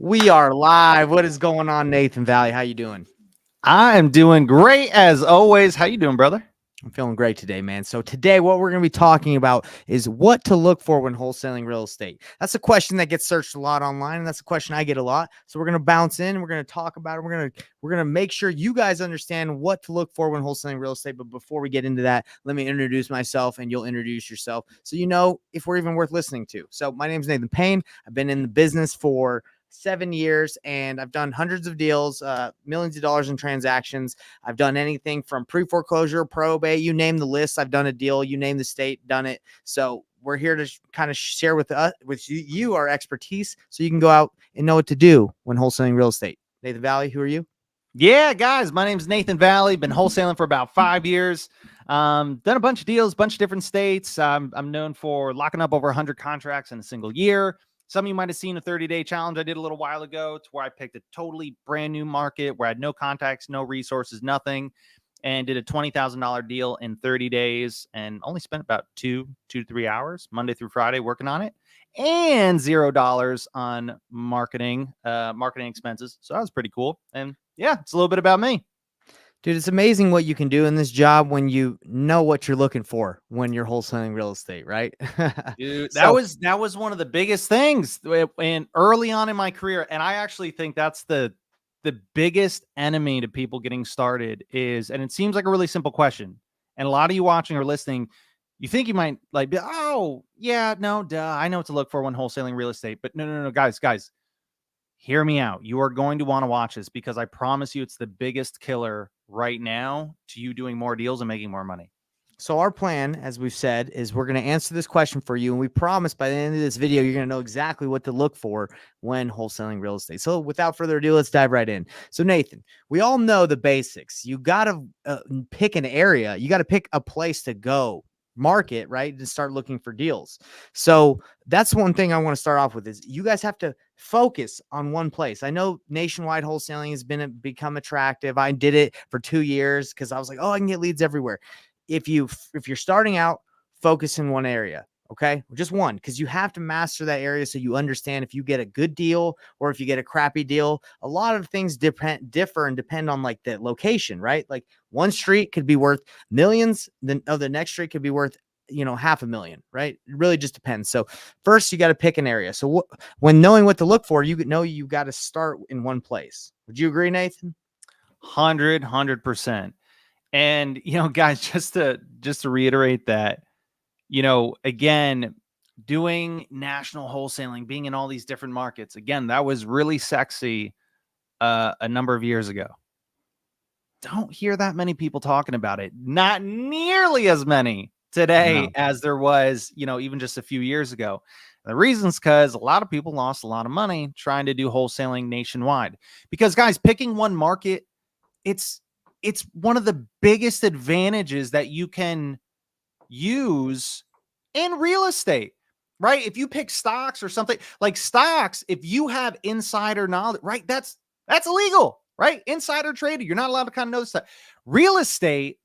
We are live. What is going on, Nathan Valley? How you doing? I am doing great as always. How you doing, brother? I'm feeling great today, man. So today what we're going to be talking about is what to look for when wholesaling real estate. That's a question that gets searched a lot online, and that's a question I get a lot. So we're going to bounce in, we're going to talk about it. We're going to make sure you guys understand what to look for when wholesaling real estate. But before we get into that, let me introduce myself and you'll introduce yourself so you know if we're even worth listening to. So my name is Nathan Payne. I've been in the business for 7 years and I've done hundreds of deals, millions of dollars in transactions. I've done anything from pre-foreclosure, probate, you name the list. I've done a deal, you name the state, done it. So we're here to kind of share with you our expertise so you can go out and know what to do when wholesaling real estate. Nathan Valley, who are you? Yeah, guys, my name's Nathan Valley. Been wholesaling for about 5 years. Done a bunch of deals, bunch of different states. I'm known for locking up over 100 contracts in a single year. Some of you might have seen a 30-day challenge I did a little while ago to where I picked a totally brand new market where I had no contacts, no resources, nothing, and did a $20,000 deal in 30 days and only spent about 2 to 3 hours, Monday through Friday, working on it, and $0 on marketing expenses. So that was pretty cool. And yeah, it's a little bit about me. Dude, it's amazing what you can do in this job when you know what you're looking for when you're wholesaling real estate, right? Dude, that was one of the biggest things and early on in my career. And I actually think that's the biggest enemy to people getting started is, and it seems like a really simple question. And a lot of you watching or listening, you think you might like, oh yeah, no, duh, I know what to look for when wholesaling real estate. But no, guys, hear me out. You are going to want to watch this because I promise you it's the biggest killer right now to you doing more deals and making more money. So our plan, as we've said, is we're going to answer this question for you. And we promise by the end of this video, you're going to know exactly what to look for when wholesaling real estate. So without further ado, let's dive right in. So Nathan, we all know the basics. You got to pick an area. You got to pick a place to go market, right? To start looking for deals. So that's one thing I want to start off with is you guys have to focus on one place. I know nationwide wholesaling has become attractive. I did it for 2 years because I was like, oh, I can get leads everywhere. If you're starting out, focus in one area, okay? Just one, because you have to master that area so you understand if you get a good deal or if you get a crappy deal. A lot of things differ and depend on like the location, right? Like one street could be worth millions, then the next street could be worth $500,000, right? It really just depends. So first you got to pick an area. So when knowing what to look for, you know you got to start in one place. Would you agree, Nathan? 100%. And, guys, just to reiterate that, again, doing national wholesaling, being in all these different markets, again, that was really sexy a number of years ago. Don't hear that many people talking about it. Not nearly as many today as there was, even just a few years ago. The reason's because a lot of people lost a lot of money trying to do wholesaling nationwide. Because, guys, picking one market, it's one of the biggest advantages that you can use in real estate, right? If you pick stocks or something like stocks, if you have insider knowledge, right? That's illegal, right? Insider trading. You're not allowed to kind of know this stuff. Real estate,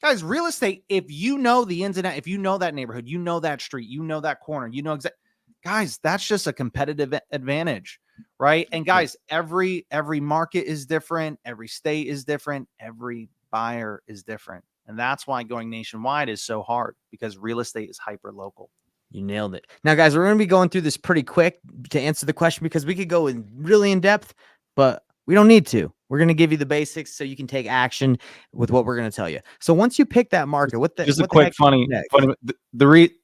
guys, if you know the ins and outs, if you know that neighborhood, you know that street, you know that corner, you know exactly, guys, that's just a competitive advantage. Right. And guys, every market is different. Every state is different. Every buyer is different. And that's why going nationwide is so hard because real estate is hyper local. You nailed it. Now, guys, we're going to be going through this pretty quick to answer the question because we could go really in depth, but we don't need to. We're going to give you the basics so you can take action with what we're going to tell you. So once you pick that market, the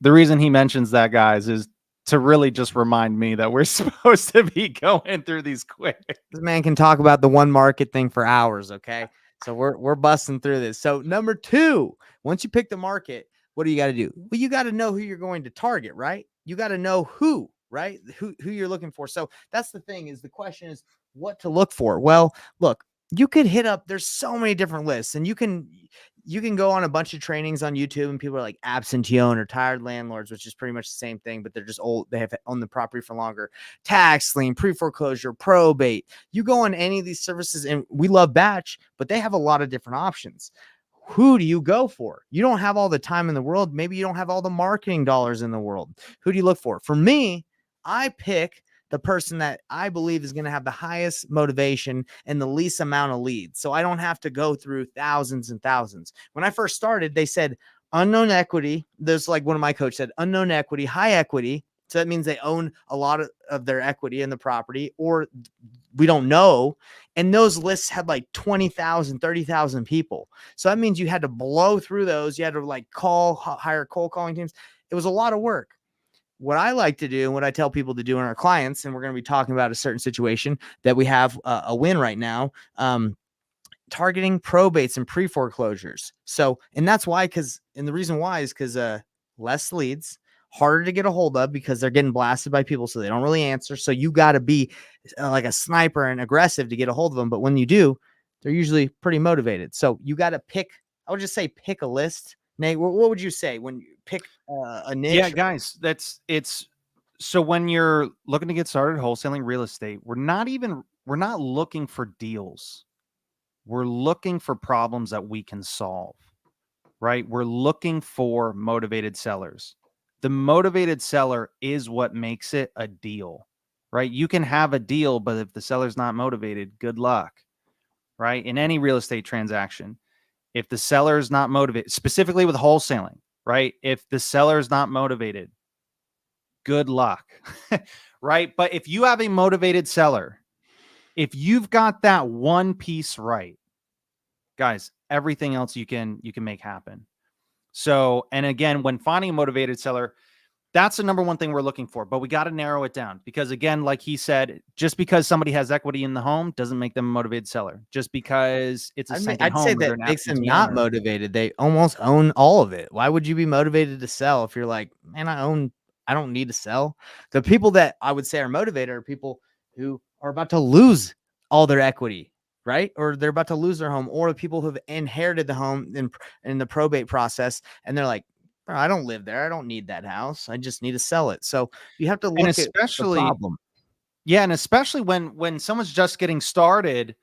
reason he mentions that, guys, is to really just remind me that we're supposed to be going through these quick. This man can talk about the one market thing for hours, okay? So we're busting through this. So number 2, once you pick the market, what do you got to do? Well, you got to know who you're going to target, right? You got to know who, right? Who you're looking for. So that's the thing is the question is what to look for. Well, look, you could hit up, there's so many different lists and you can go on a bunch of trainings on YouTube and people are like absentee owner, tired landlords, which is pretty much the same thing, but they're just old. They have owned the property for longer. Tax lien, pre-foreclosure, probate. You go on any of these services and we love Batch, but they have a lot of different options. Who do you go for? You don't have all the time in the world. Maybe you don't have all the marketing dollars in the world. Who do you look for? For me, I pick the person that I believe is going to have the highest motivation and the least amount of leads. So I don't have to go through thousands and thousands. When I first started, they said unknown equity. There's like one of my coaches said unknown equity, high equity. So that means they own a lot of their equity in the property, or we don't know. And those lists had like 20,000, 30,000 people. So that means you had to blow through those. You had to like hire cold calling teams. It was a lot of work. What I like to do and what I tell people to do in our clients, and we're going to be talking about a certain situation that we have a win right now, targeting probates and pre-foreclosures. So, and that's why, and the reason why is because less leads, harder to get a hold of because they're getting blasted by people, so they don't really answer. So you got to be like a sniper and aggressive to get a hold of them. But when you do, they're usually pretty motivated. So you got to pick, I would just say pick a list. Nate, what would you say when you pick a niche? Yeah, guys, so when you're looking to get started wholesaling real estate, we're not looking for deals. We're looking for problems that we can solve, right? We're looking for motivated sellers. The motivated seller is what makes it a deal, right? You can have a deal, but if the seller's not motivated, good luck, right? In any real estate transaction, if the seller is not motivated, specifically with wholesaling, right? If the seller is not motivated, good luck, right? But if you have a motivated seller, if you've got that one piece right, guys, everything else you can make happen. So, and again, when finding a motivated seller, that's the number one thing we're looking for, but we got to narrow it down because again, like he said, just because somebody has equity in the home doesn't make them a motivated seller. Just because it's a second home, I'd say that makes them not motivated. They almost own all of it. Why would you be motivated to sell if you're like, man, I don't need to sell? The people that I would say are motivated are people who are about to lose all their equity, right? Or they're about to lose their home, or the people who have inherited the home in the probate process. And they're like, I don't live there. I don't need that house. I just need to sell it. So you have to look at the problem. Yeah. And especially when someone's just getting started,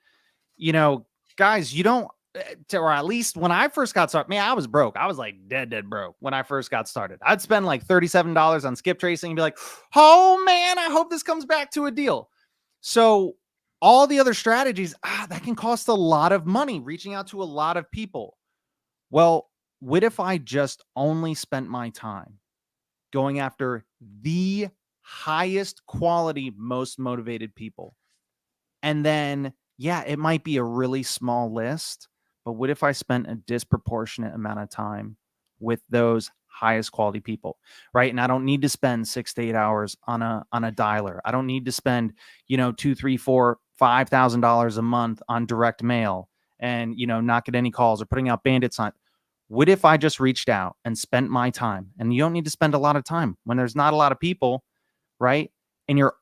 guys, you don't, or at least when I first got started, man, I was broke. I was like dead broke when I first got started. I'd spend like $37 on skip tracing and be like, oh man, I hope this comes back to a deal. So all the other strategies, that can cost a lot of money, reaching out to a lot of people. Well, what if I just only spent my time going after the highest quality, most motivated people? And then, yeah, it might be a really small list, but what if I spent a disproportionate amount of time with those highest quality people, right? And I don't need to spend 6 to 8 hours on a dialer. I don't need to spend, $2,000, $3,000, $4,000, $5,000 a month on direct mail and, not get any calls or putting out bandits on. What if I just reached out and spent my time? And you don't need to spend a lot of time when there's not a lot of people, right? And you're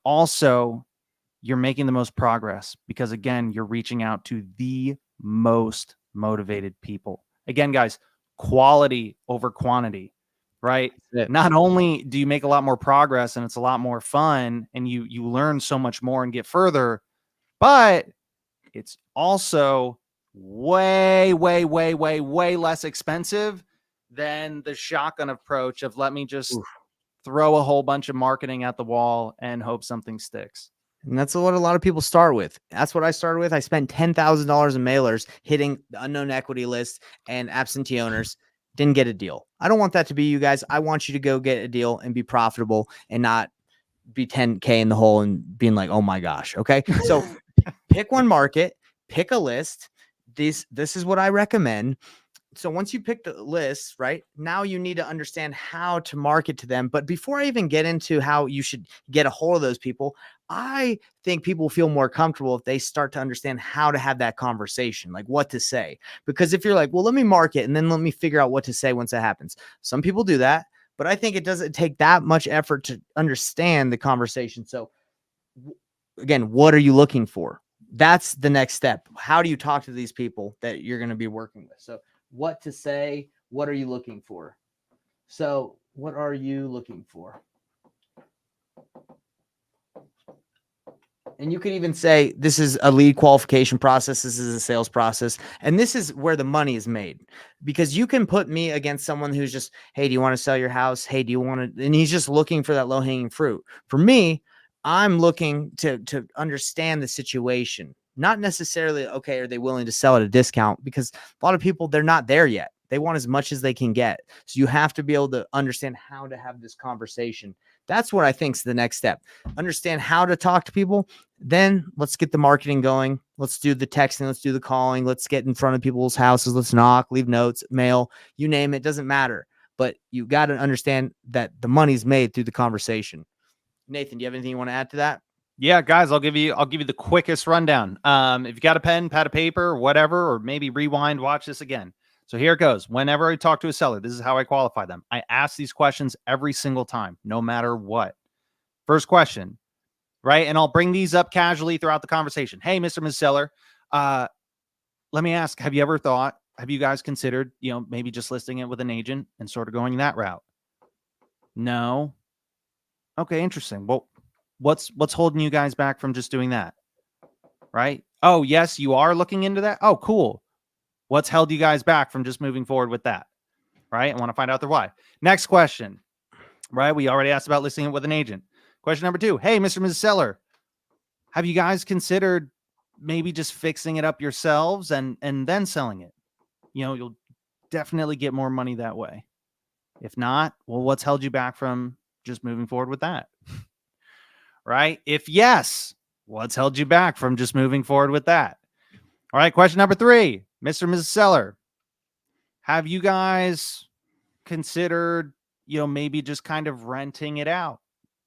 making the most progress because, again, you're reaching out to the most motivated people. Again, guys, quality over quantity, right? Not only do you make a lot more progress and it's a lot more fun and you learn so much more and get further, but it's also way less expensive than the shotgun approach of let me just throw a whole bunch of marketing at the wall and hope something sticks. And that's what a lot of people start with. That's what I started with. I spent $10,000 in mailers hitting the unknown equity list and absentee owners. Didn't get a deal. I don't want that to be you guys. I want you to go get a deal and be profitable and not be 10K in the hole and being like, oh my gosh. Okay. So pick one market, pick a list. This is what I recommend. So once you pick the list, right, now you need to understand how to market to them. But before I even get into how you should get a hold of those people, I think people feel more comfortable if they start to understand how to have that conversation, like what to say. Because if you're like, well, let me market and then let me figure out what to say once that happens. Some people do that, but I think it doesn't take that much effort to understand the conversation. So again, what are you looking for? That's the next step. How do you talk to these people that you're going to be working with? So what to say, what are you looking for? So what are you looking for? And you could even say, this is a lead qualification process. This is a sales process. And this is where the money is made, because you can put me against someone who's just, hey, do you want to sell your house? Hey, do you want to, and he's just looking for that low hanging fruit. For me, I'm looking to understand the situation, not necessarily, okay, are they willing to sell at a discount? Because a lot of people, they're not there yet. They want as much as they can get. So you have to be able to understand how to have this conversation. That's what I think is the next step. Understand how to talk to people. Then let's get the marketing going. Let's do the texting. Let's do the calling. Let's get in front of people's houses. Let's knock, leave notes, mail, you name it. Doesn't matter. But you got to understand that the money's made through the conversation. Nathan, do you have anything you want to add to that? Yeah, guys, I'll give you the quickest rundown. If you got a pen, pad of paper, whatever, or maybe rewind, watch this again. So here it goes. Whenever I talk to a seller, this is how I qualify them. I ask these questions every single time, no matter what. First question, right? And I'll bring these up casually throughout the conversation. Hey, Mr. and Ms. Seller, let me ask, have you guys considered, maybe just listing it with an agent and sort of going that route? No. Okay, interesting. Well, what's holding you guys back from just doing that? Right? Oh, yes, you are looking into that. Oh, cool. What's held you guys back from just moving forward with that? Right? I want to find out the why. Next question. Right? We already asked about listing it with an agent. Question number 2. Hey, Mr. and Mrs. Seller, have you guys considered maybe just fixing it up yourselves and then selling it? You'll definitely get more money that way. If not, well, what's held you back from just moving forward with that? Right? If yes, what's held you back from just moving forward with that? All right. Question number 3, Mr. and Mrs. Seller, have you guys considered, maybe just kind of renting it out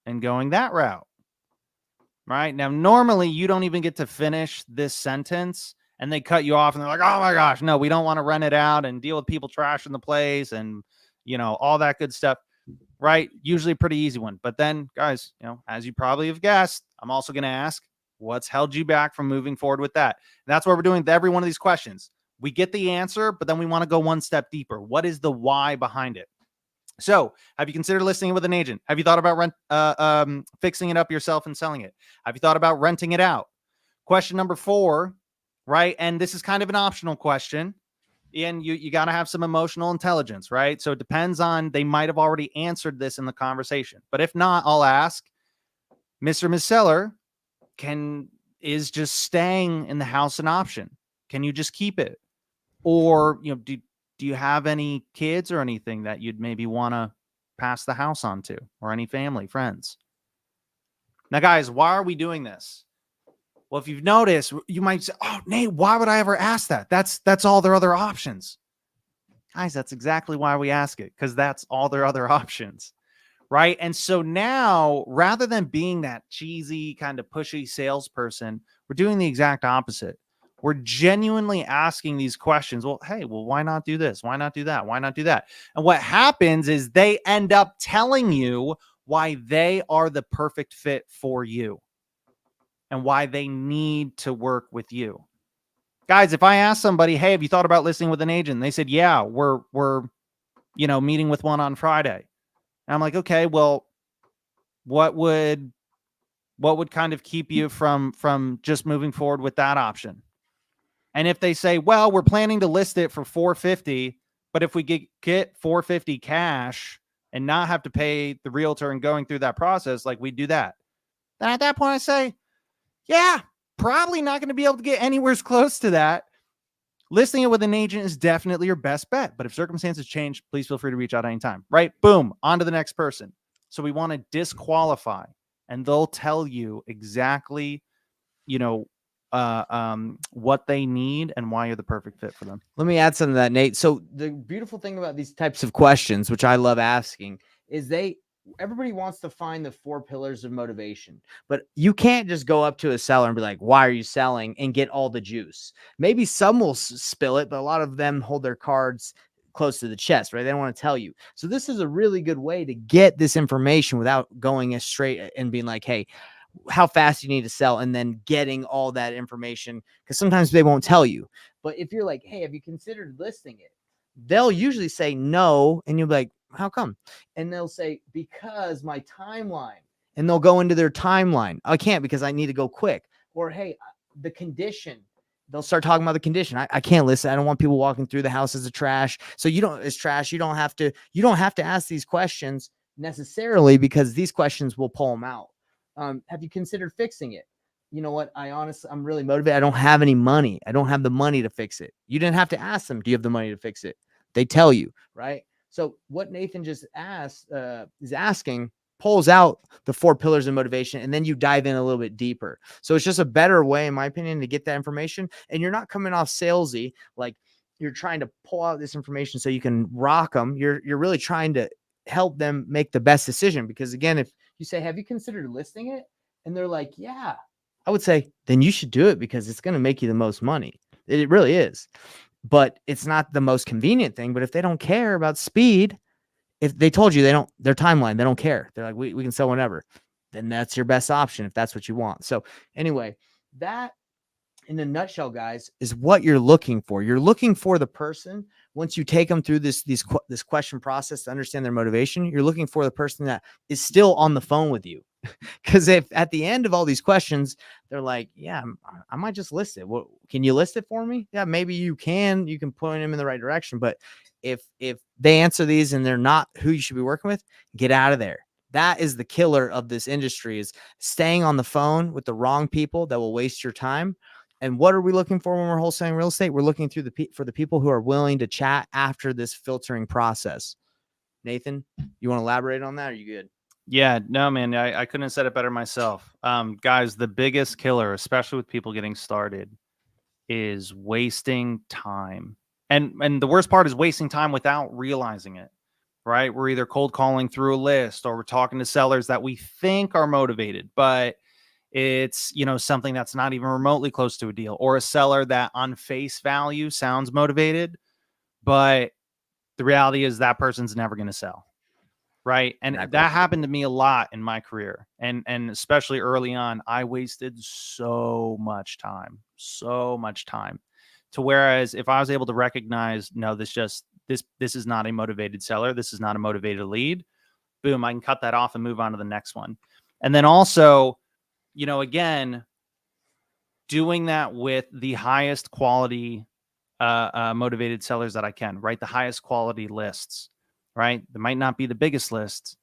and going that route? Right? Now, normally you don't even get to finish this sentence and they cut you off and they're like, oh my gosh, no, we don't want to rent it out and deal with people trashing the place and, all that good stuff. Right? Usually a pretty easy one. But then, guys, as you probably have guessed, I'm also going to ask, what's held you back from moving forward with that? And that's what we're doing with every one of these questions. We get the answer, but then we want to go one step deeper. What is the why behind it? So, have you considered listing it with an agent? Have you thought about fixing it up yourself and selling it? Have you thought about renting it out? Question number 4, right? And this is kind of an optional question. And you got to have some emotional intelligence, right? So it depends on, they might have already answered this in the conversation. But if not, I'll ask, Mr. and Ms. Seller, is just staying in the house an option? Can you just keep it? Or, do you have any kids or anything that you'd maybe want to pass the house on to, or any family, friends? Now, guys, why are we doing this? Well, if you've noticed, you might say, oh, Nate, why would I ever ask that? That's all their other options. Guys, that's exactly why we ask it, because that's all their other options, right? And so now, rather than being that cheesy, kind of pushy salesperson, we're doing the exact opposite. We're genuinely asking these questions. Well, hey, why not do this? Why not do that? Why not do that? And what happens is they end up telling you why they are the perfect fit for you and why they need to work with you. Guys, if I ask somebody, hey, have you thought about listing with an agent? And they said, yeah, we're meeting with one on Friday. And I'm like, okay, well, what would kind of keep you from just moving forward with that option? And if they say, well, we're planning to list it for $450, but if we get $450 cash and not have to pay the realtor and going through that process, like we do that. Then at that point I say, yeah, probably not going to be able to get anywhere close to that. Listing it with an agent is definitely your best bet. But if circumstances change, please feel free to reach out anytime. Right? Boom. On to the next person. So we want to disqualify, and they'll tell you exactly, what they need and why you're the perfect fit for them. Let me add something to that, Nate. So the beautiful thing about these types of questions, which I love asking, is everybody wants to find the 4 pillars of motivation, but you can't just go up to a seller and be like, why are you selling, and get all the juice. Maybe some will spill it, but a lot of them hold their cards close to the chest, right? They don't want to tell you. So this is a really good way to get this information without going as straight and being like, hey, how fast you need to sell, and then getting all that information, because sometimes they won't tell you. But if you're like, hey, have you considered listing it? They'll usually say no, and you'll be like, how come? And they'll say, because my timeline. And they'll go into their timeline. I can't because I need to go quick. Or, hey, the condition. They'll start talking about the condition. I can't listen. I don't want people walking through the house as a trash. So it's trash. You don't have to ask these questions necessarily, because these questions will pull them out. Have you considered fixing it? You know what? I'm really motivated. I don't have any money. I don't have the money to fix it. You didn't have to ask them, do you have the money to fix it? They tell you, right? So what Nathan just asked is asking pulls out the 4 pillars of motivation, and then you dive in a little bit deeper. So it's just a better way, in my opinion, to get that information. And you're not coming off salesy, like you're trying to pull out this information so you can rock them. You're really trying to help them make the best decision. Because again, if you say, have you considered listing it? And they're like, yeah, I would say, then you should do it because it's going to make you the most money. It really is. But it's not the most convenient thing. But if they don't care about speed, if they told you their timeline, they don't care. They're like, we can sell whenever. Then that's your best option if that's what you want. So anyway, that in a nutshell, guys, is what you're looking for. You're looking for the person. Once you take them through this question process to understand their motivation, you're looking for the person that is still on the phone with you. Because if at the end of all these questions, they're like, yeah, I might just list it. What, can you list it for me? Yeah, maybe you can point them in the right direction. But if they answer these and they're not who you should be working with, get out of there. That is the killer of this industry, is staying on the phone with the wrong people that will waste your time. And what are we looking for when we're wholesaling real estate? We're looking for the people who are willing to chat after this filtering process. Nathan, you want to elaborate on that? Are you good? Yeah, no, man, I couldn't have said it better myself. Guys, the biggest killer, especially with people getting started, is wasting time. And the worst part is wasting time without realizing it, right? We're either cold calling through a list or we're talking to sellers that we think are motivated, but it's, something that's not even remotely close to a deal, or a seller that on face value sounds motivated, but the reality is that person's never going to sell. Right. And Exactly. that happened to me a lot in my career. And especially early on, I wasted so much time to whereas if I was able to recognize, no, this is not a motivated seller. This is not a motivated lead. Boom. I can cut that off and move on to the next one. And then also, again, doing that with the highest quality motivated sellers that I can, right? The highest quality lists. Right? They might not be the biggest lists,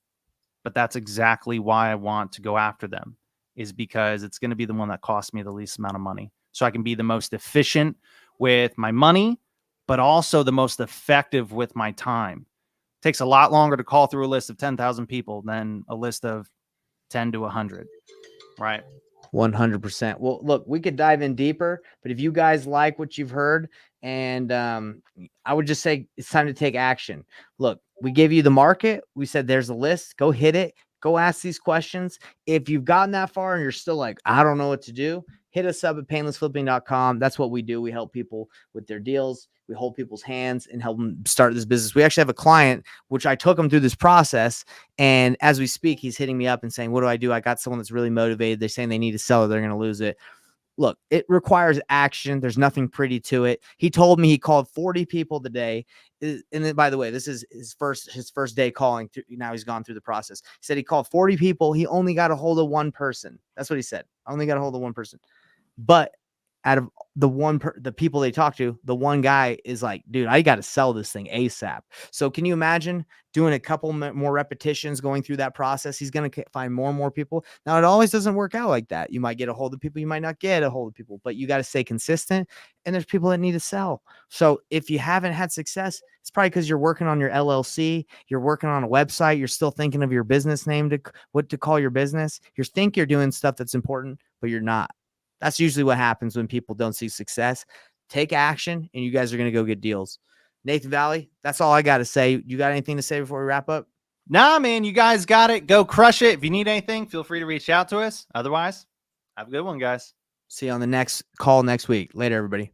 but that's exactly why I want to go after them, is because it's going to be the one that costs me the least amount of money. So I can be the most efficient with my money, but also the most effective with my time. It takes a lot longer to call through a list of 10,000 people than a list of 10 to 100. Right? 100%. Well, look, we could dive in deeper, but if you guys like what you've heard, and I would just say it's time to take action. Look, we gave you the market. We said there's a list. Go hit it. Go ask these questions. If you've gotten that far and you're still like, I don't know what to do, hit us up at paynlessflipping.com. That's what we do. We help people with their deals. We hold people's hands and help them start this business. We actually have a client, which I took him through this process. And as we speak, he's hitting me up and saying, what do I do? I got someone that's really motivated. They're saying they need to sell it. They're going to lose it. Look, it requires action. There's nothing pretty to it. He told me he called 40 people today. And then, by the way, this is his first day calling. Now he's gone through the process. He said he called 40 people. He only got a hold of one person. That's what he said. Only got a hold of one person. But out of the people they talk to, the one guy is like, dude, I got to sell this thing ASAP. So can you imagine doing a couple more repetitions, going through that process? He's going to find more and more people. Now, it always doesn't work out like that. You might get a hold of people. You might not get a hold of people, but you got to stay consistent. And there's people that need to sell. So if you haven't had success, it's probably because you're working on your LLC. You're working on a website. You're still thinking of your business name, what to call your business. You think you're doing stuff that's important, but you're not. That's usually what happens when people don't see success. Take action, and you guys are going to go get deals. Nathan Valley, that's all I got to say. You got anything to say before we wrap up? Nah, man, you guys got it. Go crush it. If you need anything, feel free to reach out to us. Otherwise, have a good one, guys. See you on the next call next week. Later, everybody.